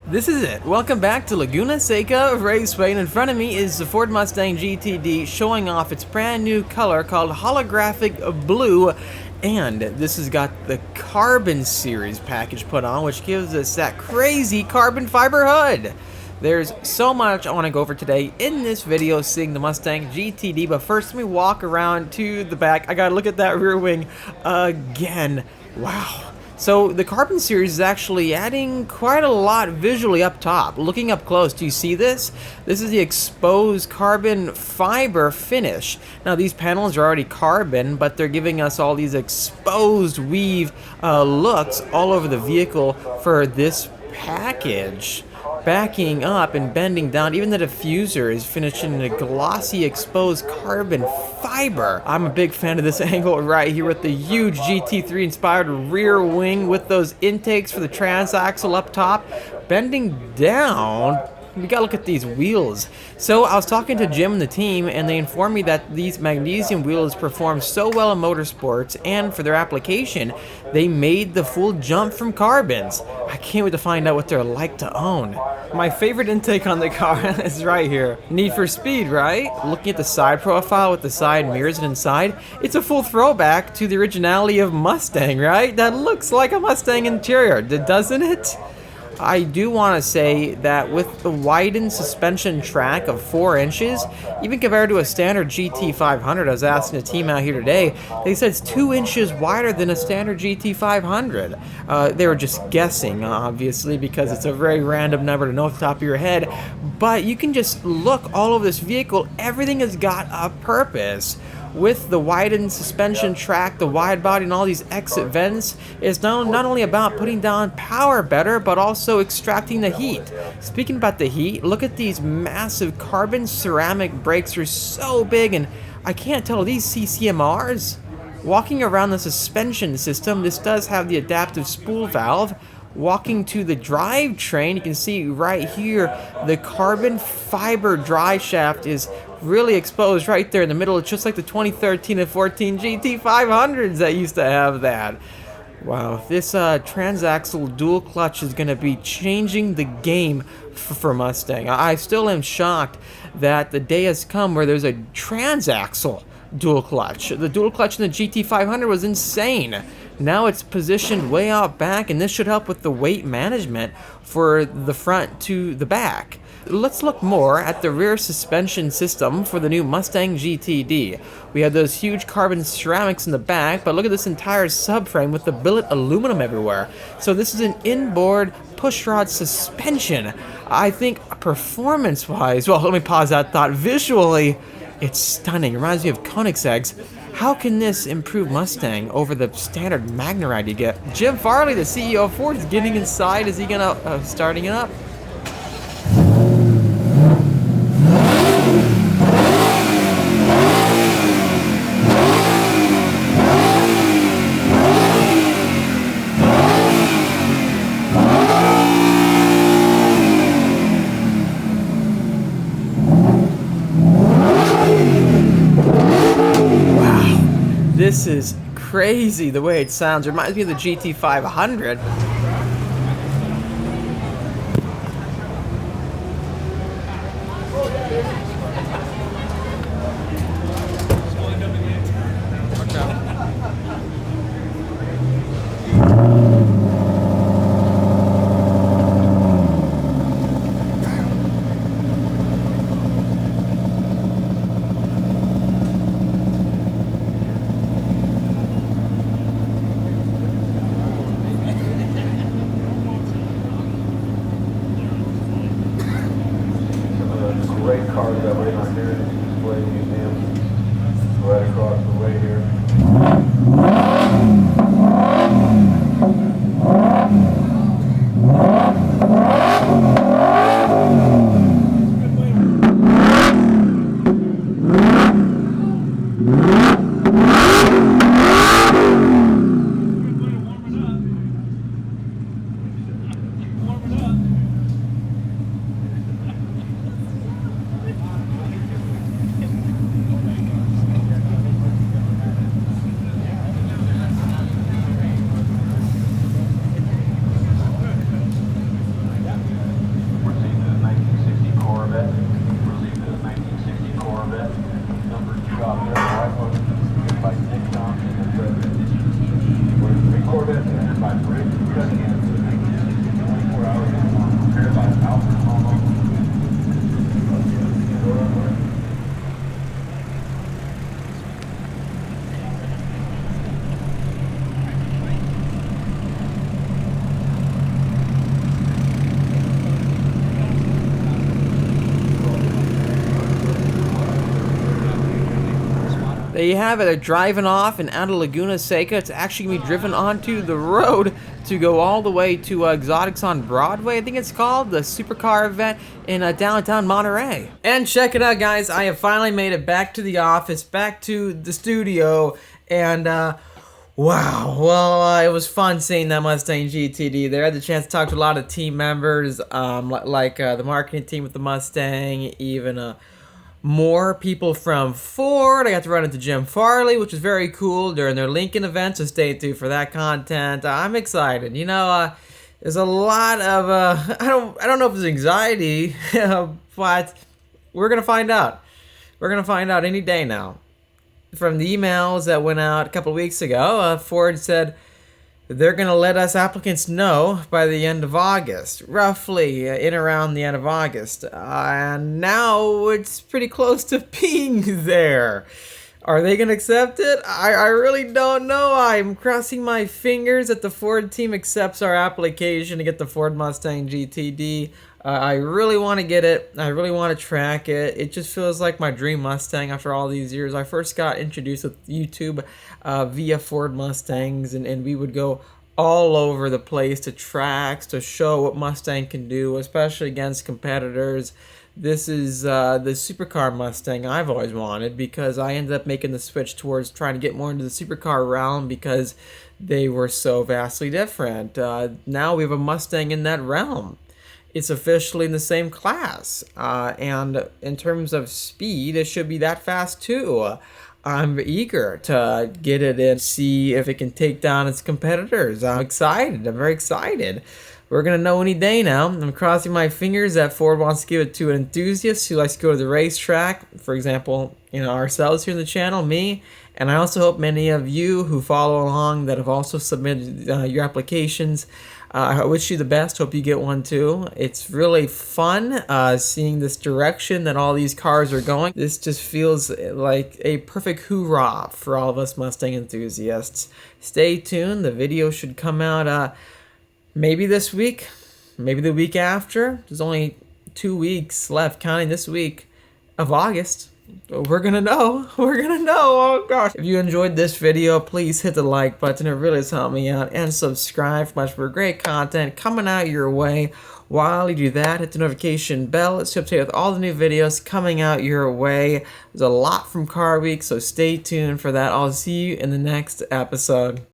This is it. Welcome back to Laguna Seca, Revs. In front of me is the Ford Mustang GTD showing off its brand new color called holographic blue. And this has got the Carbon Series package put on, which gives us that crazy carbon fiber hood. There's so much I want to go over today in this video seeing the Mustang GTD, but first let me walk around to the back. I gotta look at that rear wing again. Wow. So the Carbon Series is actually adding quite a lot visually up top. Looking up close, do you see this? This is the exposed carbon fiber finish. Now these panels are already carbon, but they're giving us all these exposed weave looks all over the vehicle for this package. Backing up and bending down, even the diffuser is finished in a glossy exposed carbon fiber. I'm a big fan of this angle right here with the huge GT3 inspired rear wing with those intakes for the transaxle up top. Bending down, we gotta look at these wheels. So I was talking to Jim and the team, and they informed me that these magnesium wheels perform so well in motorsports, and for their application, they made the full jump from carbons. I can't wait to find out what they're like to own. My favorite intake on the car is right here. Need for Speed, right? Looking at the side profile with the side mirrors and inside, it's a full throwback to the originality of Mustang, right? That looks like a Mustang interior, doesn't it? I do want to say that with the widened suspension track of 4 inches, even compared to a standard GT500, I was asking the team out here today, they said it's 2 inches wider than a standard GT500. They were just guessing, obviously, because it's a very random number to know off the top of your head, but you can just look all over this vehicle. Everything has got a purpose. With the widened suspension track, the wide body, and all these exit vents, it's not only about putting down power better, but also extracting the heat. Speaking about the heat, look at these massive carbon ceramic brakes. Are so big, and I can't tell, these CCMRs? Walking around the suspension system, this does have the adaptive spool valve. Walking to the drivetrain, you can see right here the carbon fiber drive shaft is really exposed right there in the middle. It's just like the 2013 and 14 GT500s that used to have that. Wow, this transaxle dual clutch is going to be changing the game for Mustang. I still am shocked that the day has come where there's a transaxle dual clutch. The dual clutch in the GT500 was insane. Now it's positioned way out back, and this should help with the weight management for the front to the back. Let's look more at the rear suspension system for the new Mustang GTD. We have those huge carbon ceramics in the back, but look at this entire subframe with the billet aluminum everywhere. So this is an inboard pushrod suspension. I think performance-wise, well, let me pause that thought. Visually, it's stunning. It reminds me of Koenigsegg's. How can this improve Mustang over the standard Magneride you get? Jim Farley, the CEO of Ford, is getting inside. Is he gonna starting it up? This is crazy the way it sounds. It reminds me of the GT500. Great car that way on here in the display museum right across the way here. There you have it. They're driving off and out of Laguna Seca. It's actually going to be driven onto the road to go all the way to Exotics on Broadway, I think it's called, the Supercar event in downtown Monterey. And check it out, guys. I have finally made it back to the office, back to the studio, and wow, well, it was fun seeing that Mustang GTD there. I had the chance to talk to a lot of team members, like the marketing team with the Mustang, even more people from Ford. I got to run into Jim Farley, which was very cool during their Lincoln event, so stay tuned for that content. I'm excited. You know, there's a lot of, I don't know if it's anxiety, but we're going to find out. We're going to find out any day now. From the emails that went out a couple of weeks ago, Ford said they're going to let us applicants know by the end of August, roughly in around the end of August. And now it's pretty close to being there. Are they going to accept it? I really don't know. I'm crossing my fingers that the Ford team accepts our application to get the Ford Mustang GTD. I really want to get it. I really want to track it. It just feels like my dream Mustang after all these years. I first got introduced with YouTube via Ford Mustangs, and we would go all over the place to tracks to show what Mustang can do, especially against competitors. This is the supercar Mustang I've always wanted, because I ended up making the switch towards trying to get more into the supercar realm because they were so vastly different. Now we have a Mustang in that realm. It's officially in the same class, and in terms of speed, it should be that fast too. I'm eager to get it and see if it can take down its competitors. I'm excited. I'm very excited. We're going to know any day now. I'm crossing my fingers that Ford wants to give it to an enthusiast who likes to go to the racetrack. For example, you know, ourselves here in the channel, me. And I also hope many of you who follow along that have also submitted your applications. I wish you the best. Hope you get one too. It's really fun seeing this direction that all these cars are going. This just feels like a perfect hoorah for all of us Mustang enthusiasts. Stay tuned. The video should come out maybe this week, maybe the week after. There's only 2 weeks left, counting this week, of August. We're gonna know. We're gonna know. Oh gosh. If you enjoyed this video, please hit the like button. It really does help me out. And subscribe for much more great content coming out your way. While you do that, hit the notification bell. It's up to date with all the new videos coming out your way. There's a lot from Car Week, so stay tuned for that. I'll see you in the next episode.